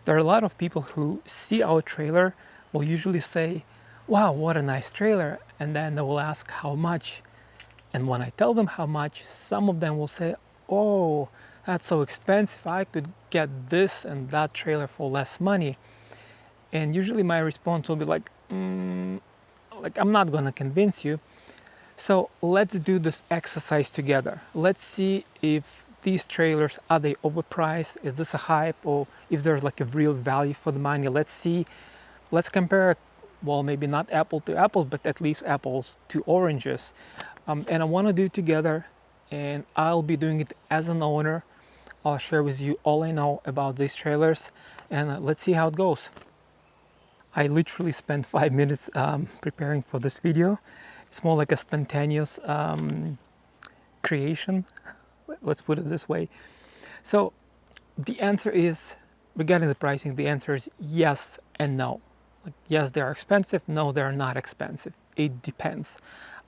There are a lot of people who see our trailer will usually say, wow, what a nice trailer, and then they will ask how much. And when I tell them how much, some of them will say, oh, that's so expensive, I could get this and that trailer for less money. And usually my response will be like I'm not gonna convince you. So let's do this exercise together. Let's see if these trailers, are they overpriced? Is this a hype? Or if there's like a real value for the money? Let's compare, well, maybe not apple to apple, but at least apples to oranges. And I want to do it together, and I'll be doing it as an owner. I'll share with you all I know about these trailers, and let's see how it goes. I literally spent 5 minutes preparing for this video. It's more like a spontaneous creation, let's put it this way. So the answer is, regarding the pricing, the answer is yes and no. Like, yes, they are expensive. No, they're not expensive. It depends.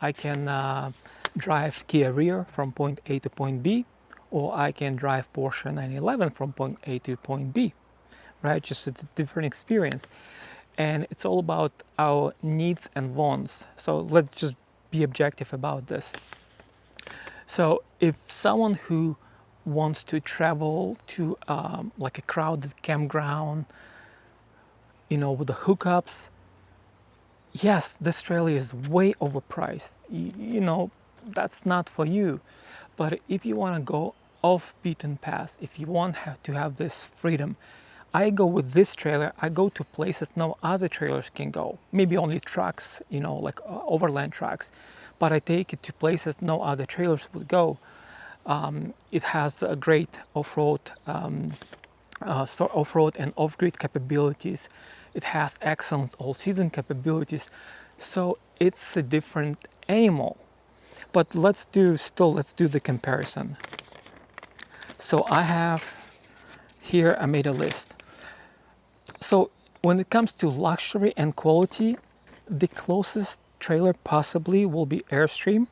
I can drive Kia Rio from point A to point B, or I can drive Porsche 911 from point A to point B, right? Just a different experience. And it's all about our needs and wants. So let's just be objective about this. So if someone who wants to travel to like a crowded campground, with the hookups, yes, this trailer is way overpriced. That's not for you. But if you want to go off beaten path, if you want to have this freedom, I go with this trailer. I go to places no other trailers can go. Maybe only trucks, like Overland trucks. But I take it to places no other trailers would go. It has a great off-road, off-road and off-grid capabilities. It has excellent all-season capabilities. So it's a different animal. But let's do the comparison. So I have here, I made a list. So when it comes to luxury and quality, the closest trailer possibly will be Airstream.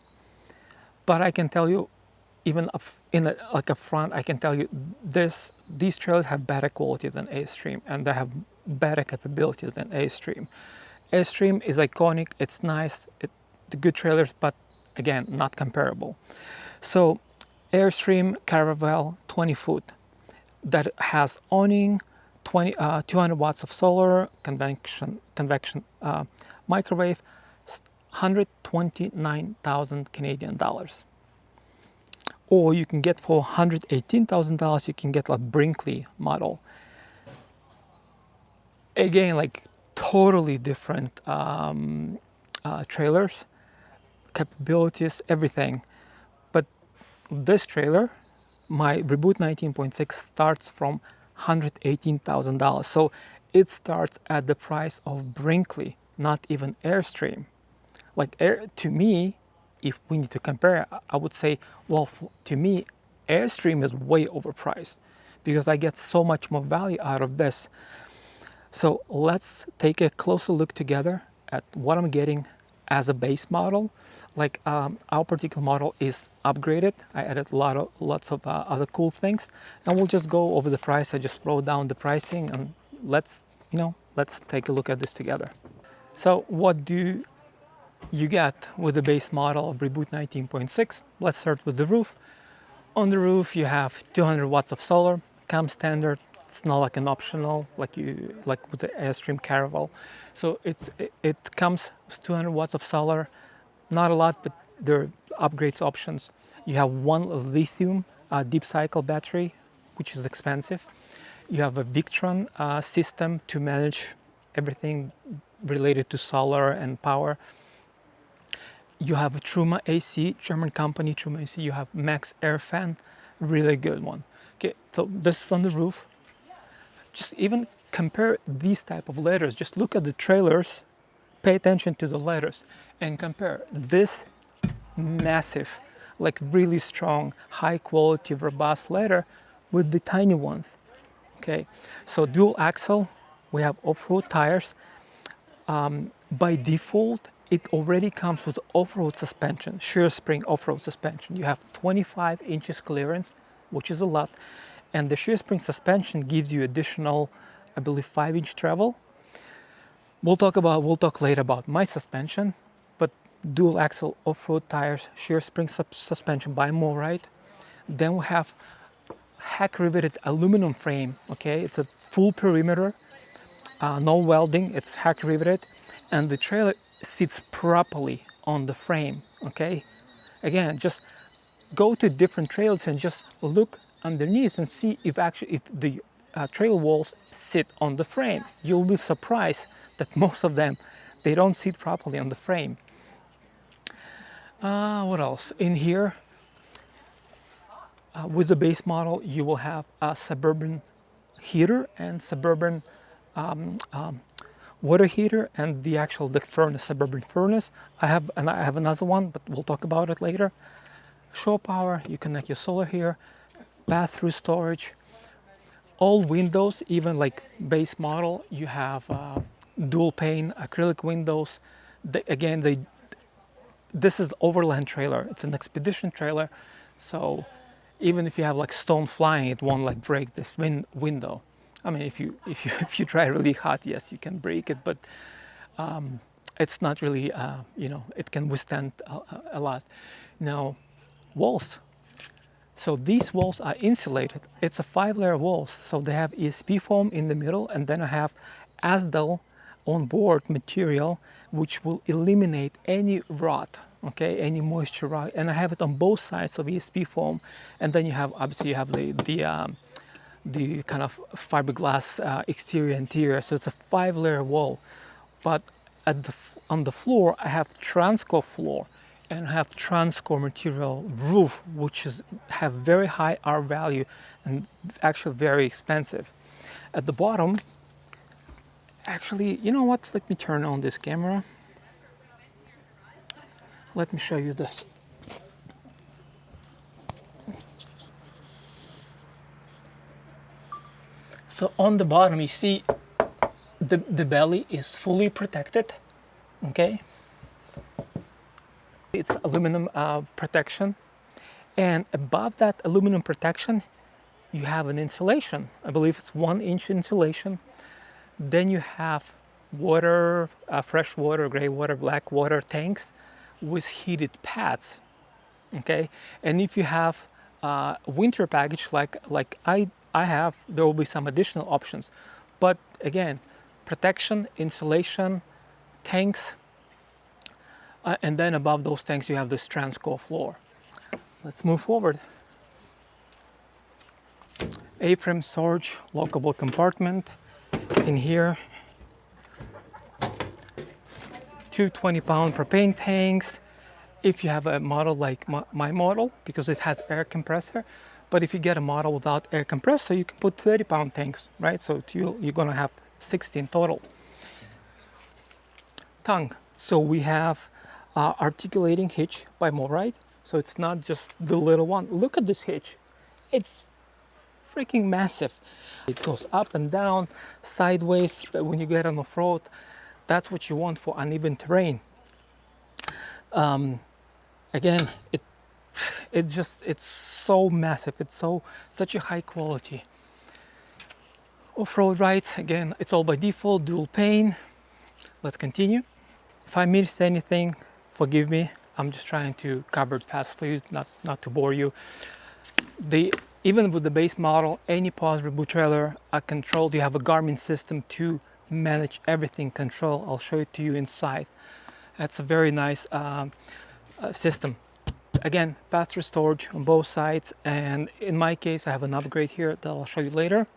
But I can tell you, even up front, I can tell you these trailers have better quality than Airstream, and they have better capabilities than Airstream. Airstream is iconic, it's nice, the good trailers, but again, not comparable. So Airstream Caravelle 20 foot that has awning, 200 watts of solar, convection microwave, 129,000 Canadian dollars. Or you can get for $118,000, you can get a Brinkley model. Again, like totally different trailers, capabilities, everything. But this trailer, my Reboot 19.6, starts from $118,000. So it starts at the price of Brinkley, not even Airstream. To me, if we need to compare, I would say, well, to me, Airstream is way overpriced because I get so much more value out of this. So let's take a closer look together at what I'm getting as a base model. Our particular model is upgraded. I added lots of other cool things, and we'll just go over the price. I just wrote down the pricing, and let's take a look at this together. So what do you get with the base model of Reboot 19.6? Let's start with the roof. On the roof, you have 200 watts of solar, comes standard. It's not like an optional like with the Airstream Caravelle. So it comes with 200 watts of solar. Not a lot, but there are upgrades options. You have one lithium deep cycle battery, which is expensive. You have a Victron system to manage everything related to solar and power. You have a Truma AC, German company Truma AC. You have Max Air Fan, really good one. Okay, so this is on the roof. Just even compare these type of letters. Just look at the trailers, pay attention to the letters, and compare this massive, like really strong, high quality, robust letter with the tiny ones. Okay, so dual axle, we have off-road tires. By default, it already comes with off-road suspension, shear spring off-road suspension. You have 25 inches clearance, which is a lot. And the shear spring suspension gives you additional I believe 5-inch travel. We'll talk later about my suspension, but dual axle off-road tires, shear spring suspension by Overhyped. Then we have hack riveted aluminum frame. Okay, it's a full perimeter, no welding. It's hack riveted, and the trailer sits properly on the frame. Okay, again, just go to different trailers and just look underneath and see if the trailer walls sit on the frame. You'll be surprised that most of them, they don't sit properly on the frame. What else? In here, with the base model, you will have a Suburban heater and Suburban water heater, and the furnace, Suburban furnace. I have another one, but we'll talk about it later. Shore power, you connect your solar here, pass-through storage, all windows, even like base model, you have dual pane acrylic windows. This is Overland trailer. It's an expedition trailer, so even if you have like stone flying, it won't like break this window. I mean, if you try really hard, yes, you can break it, but it's not really it can withstand a lot. Now, walls. So these walls are insulated. It's a 5-layer walls. So they have ESP foam in the middle, and then I have Asdal on-board material, which will eliminate any rot, okay, any moisture rot. And I have it on both sides of ESP foam. And then you have the kind of fiberglass exterior interior. So it's a 5-layer wall. But on the floor, I have TransCore floor, and I have TransCore material roof, which have very high R value and actually very expensive. At the bottom, actually, you know what? Let me turn on this camera. Let me show you this. So on the bottom, you see the belly is fully protected, okay? It's aluminum protection, and above that aluminum protection, you have an insulation. I believe it's 1-inch insulation. Then you have water, fresh water, gray water, black water tanks with heated pads, okay? And if you have a winter package like I have, there will be some additional options. But again, protection, insulation, tanks, and then above those tanks you have this TransCore floor. Let's move forward. A-frame storage, lockable compartment. In here, 2 20-pound propane tanks. If you have a model like my model, because it has air compressor, but if you get a model without air compressor, you can put 30-pound tanks, right? So you're gonna have 16 total. Tongue. So we have articulating hitch by Overhyped. So it's not just the little one. Look at this hitch. It's freaking massive. It goes up and down, sideways. But when you get on off-road, that's what you want for uneven terrain. Again, it's so massive. It's such a high quality. Off-road rides, again, it's all by default, dual pane. Let's continue. If I missed anything, forgive me. I'm just trying to cover it fast for you, not to bore you. Even with the base model, any Pause Reboot trailer are controlled. You have a Garmin system to manage everything, control. I'll show it to you inside. That's a very nice system. Again, pass-through storage on both sides, and in my case, I have an upgrade here that I'll show you later.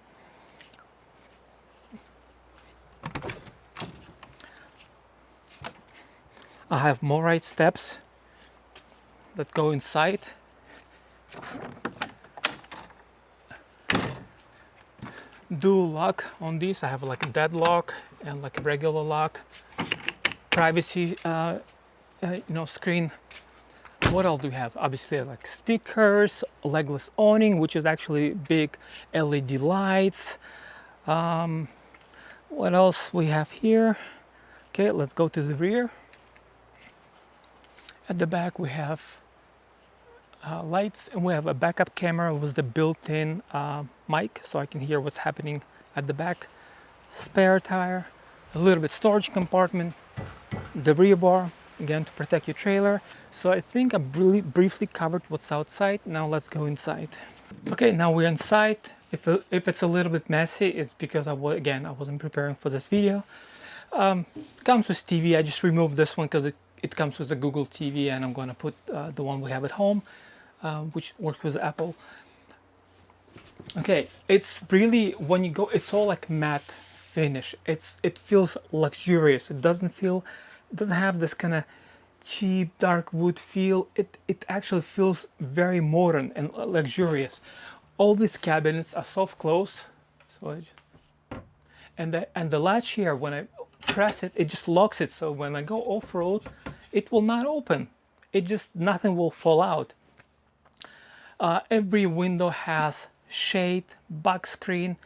I have Overhyped steps that go inside. Dual lock on these. I have like a deadlock and like a regular lock. Privacy, screen. What else do we have? Obviously, like speakers, legless awning, which is actually big LED lights. What else we have here? Okay, let's go to the rear. At the back, we have lights, and we have a backup camera with the built-in mic, so I can hear what's happening at the back. spare tire, a little bit storage compartment, the rear bar, again to protect your trailer. So I think I really briefly covered what's outside. Now let's go inside. Okay, now we're inside. If it's a little bit messy, it's because I wasn't preparing for this video. Comes with TV. I just removed this one because it comes with a Google TV, and I'm going to put the one we have at home, which works with Apple. Okay, it's really, when you go, it's all like matte finish. It feels luxurious. It doesn't have this kind of cheap dark wood feel. It actually feels very modern and luxurious. All these cabinets are soft close, so and the latch here, when I press it, it just locks it. So when I go off-road, it will not open. Nothing will fall out. Every window has shade, bug screen,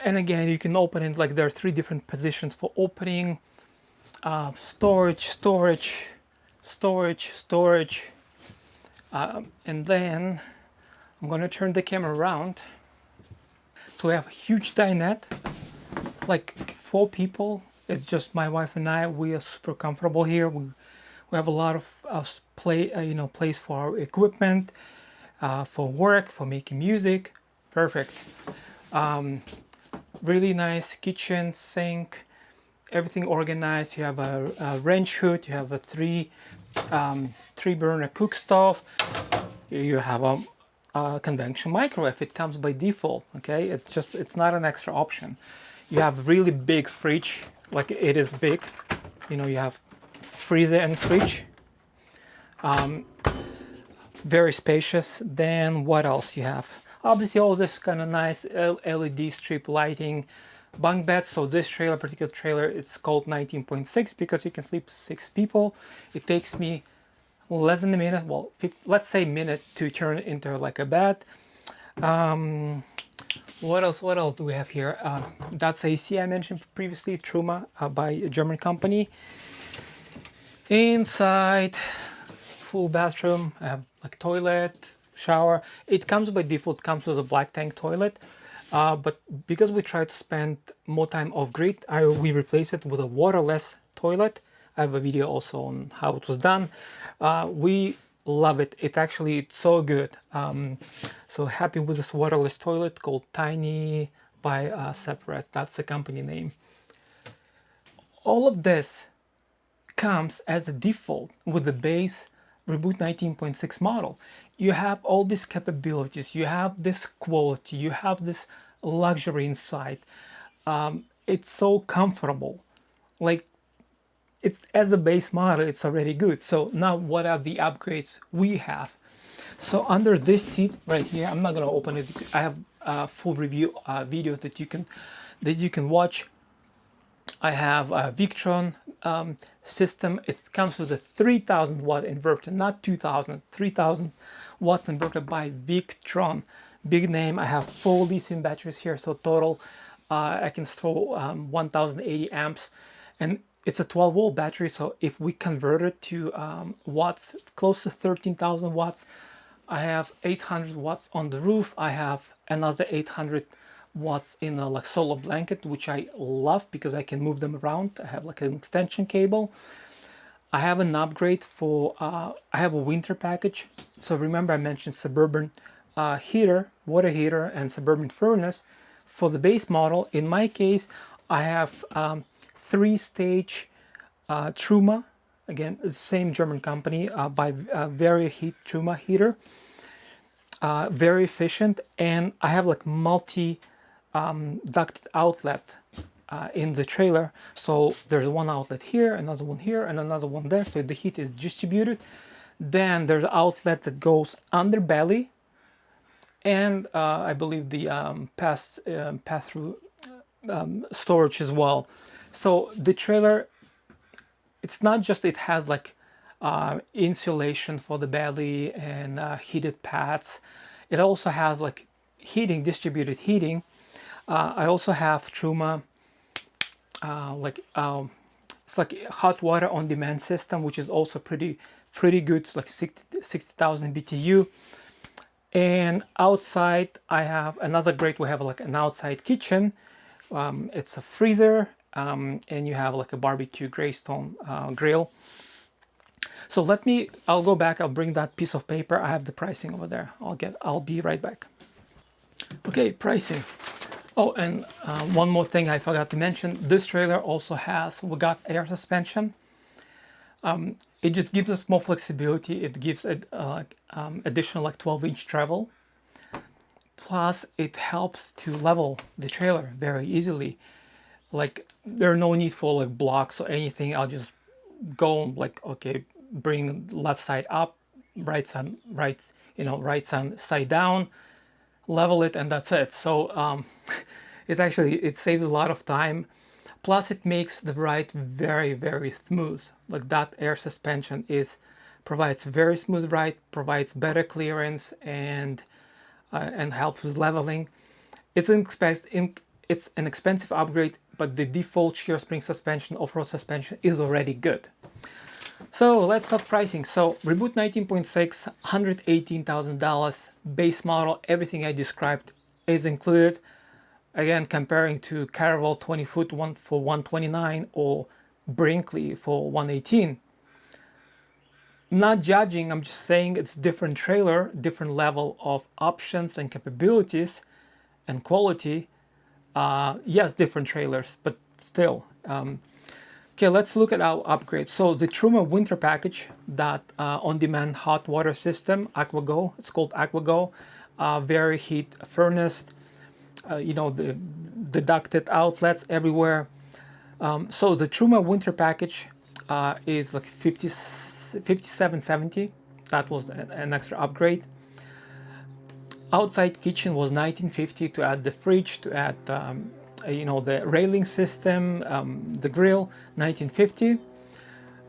and again, you can open it, like there are 3 different positions for opening. Storage, and then I'm gonna turn the camera around. So we have a huge dinette, like 4 people. It's just my wife and I. We are super comfortable here. We have a lot of place for our equipment, for work, for making music. Perfect. Really nice kitchen, sink, everything organized. You have a range hood. You have a 3 burner cook stove. You have a conventional microwave. It comes by default. Okay, it's not an extra option. You have really big fridge, like it is big. You have freezer and fridge. Very spacious. Then what else you have? Obviously all this kind of nice LED strip lighting, bunk beds. So this particular trailer, it's called 19.6 because you can sleep 6 people. It takes me less than a minute, well, let's say minute, to turn it into like a bed. What else do we have here? That's AC I mentioned previously, Truma, by a German company. Inside, full bathroom. I have like toilet, shower. It comes by default, comes with a black tank toilet. But because we try to spend more time off grid, we replace it with a waterless toilet. I have a video also on how it was done. We love it. It's so good. So happy with this waterless toilet called Tiny by Separate. That's the company name. All of this comes as a default with the base Reboot 19.6 model. You have all these capabilities, you have this quality, you have this luxury inside. It's so comfortable. Like, it's as a base model, it's already good. So now what are the upgrades we have? So under this seat right here, I'm not going to open it. I have full review videos that you can watch. I have a Victron system. It comes with a 3000 watt inverter, not 2000, 3000 watts inverter by Victron. Big name. I have 4 lithium batteries here, so total I can store 1080 amps, and it's a 12 volt battery. So if we convert it to watts, close to 13,000 watts, I have 800 watts on the roof. I have another 800 watts in a like solar blanket, which I love because I can move them around. I have like an extension cable. I have an upgrade for I have a winter package. So remember I mentioned Suburban heater, water heater, and Suburban furnace. For the base model, in my case, I have 3-stage Truma, again the same German company, by Overhyped Truma heater. Very efficient, and I have like multi ducted outlet in the trailer. So there's one outlet here, another one here, and another one there, so the heat is distributed. Then there's an outlet that goes underbelly, and I believe the pass-through storage as well. So the trailer, it's not just it has like insulation for the belly and heated pads. It also has like heating, distributed heating. I also have Truma, it's like a hot water on demand system, which is also pretty good. It's like 60,000 BTU. And outside I have another great, we have like an outside kitchen It's a freezer, and you have like a barbecue Greystone grill. So I'll go back, I'll bring that piece of paper. I have the pricing over there. I'll be right back. Okay, pricing. Oh, and one more thing I forgot to mention. This trailer also we got air suspension. It just gives us more flexibility. It gives additional like 12-inch travel. Plus, it helps to level the trailer very easily. Like, there are no need for like blocks or anything. I'll just go like, okay, bring left side up, right side down, level it, and that's it. So it saves a lot of time. Plus, it makes the ride very, very smooth. Like, that air suspension provides very smooth ride, provides better clearance, and helps with leveling. It's an expensive upgrade, but the default shear spring suspension, off-road suspension, is already good. So let's talk pricing. So Reboot 19.6, $118,000 base model. Everything I described is included. Again, comparing to Caravel 20-foot one for $129 or Brinkley for $118. Not judging, I'm just saying it's different trailer, different level of options and capabilities and quality. Yes, different trailers, but still. Okay, let's look at our upgrades. So the Truma winter package, that on-demand hot water system, AquaGo, it's called AquaGo, very heat furnace, the ducted outlets everywhere. So the Truma winter package is like $57.70. That was an extra upgrade. Outside kitchen was $19.50 to add the fridge, to add the railing system, the grill, $19.50.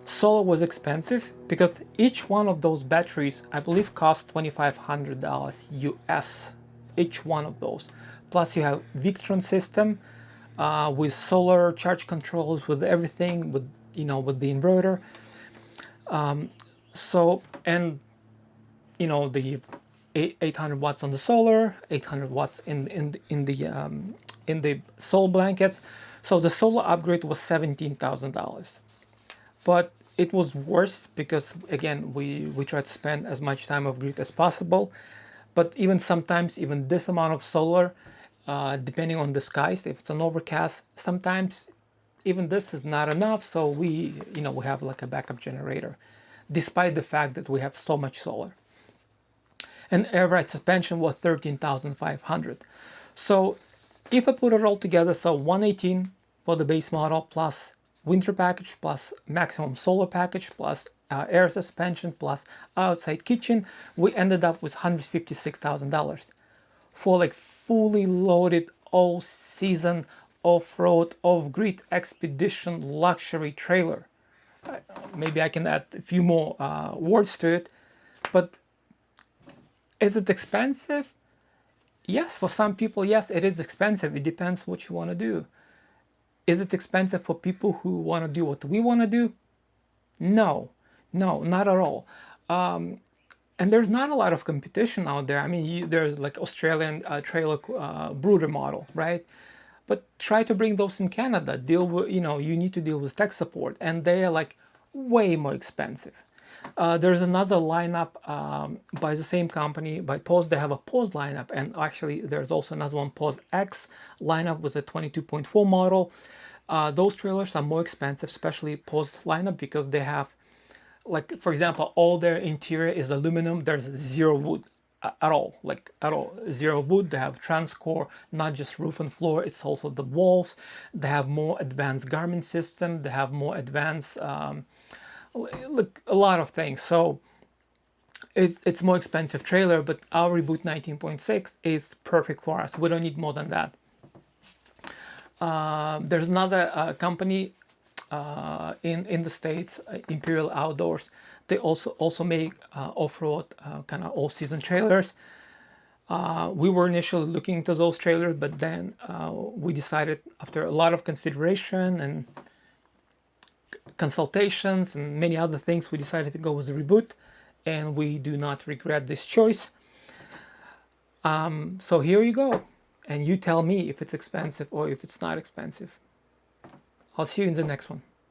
Solar was expensive because each one of those batteries, I believe, cost $2,500 US. Each one of those. Plus you have Victron system with solar charge controls, with everything, with the inverter. The 800 watts on the solar, 800 watts in the solar blankets. So the solar upgrade was $17,000. But it was worse because, again, we try to spend as much time off grid as possible. But sometimes this amount of solar, depending on the skies, if it's an overcast, sometimes even this is not enough. So we have like a backup generator, despite the fact that we have so much solar. And air ride suspension was $13,500. So if I put it all together, so $118 for the base model, plus winter package, plus maximum solar package, plus air suspension, plus outside kitchen, we ended up with $156,000 for like fully loaded all season off-road, off-grid expedition luxury trailer. Maybe I can add a few more words to it, but is it expensive? Yes, for some people, yes, it is expensive. It depends what you want to do. Is it expensive for people who want to do what we want to do? No, not at all. And there's not a lot of competition out there. I mean, there's like Australian trailer brooder model, right? But try to bring those in Canada. You need to deal with tech support, and they are like way more expensive. There's another lineup by the same company, by Pause. They have a Pause lineup, and actually there's also another one, Pause X lineup with a 22.4 model. Those trailers are more expensive, especially Pause lineup, because they have, like, for example, all their interior is aluminum. There's zero wood at all, zero wood. They have TransCore, not just roof and floor, it's also the walls. They have more advanced garment system. They have more advanced look, a lot of things. So it's more expensive trailer, but our Reboot 19.6 is perfect for us. We don't need more than that. There's another company in the States, Imperial Outdoors. They also make off-road kind of all-season trailers. We were initially looking into those trailers, but then we decided, after a lot of consideration and consultations and many other things, we decided to go with the Reboot, and we do not regret this choice. So here you go. and you tell me if it's expensive or if it's not expensive. I'll see you in the next one.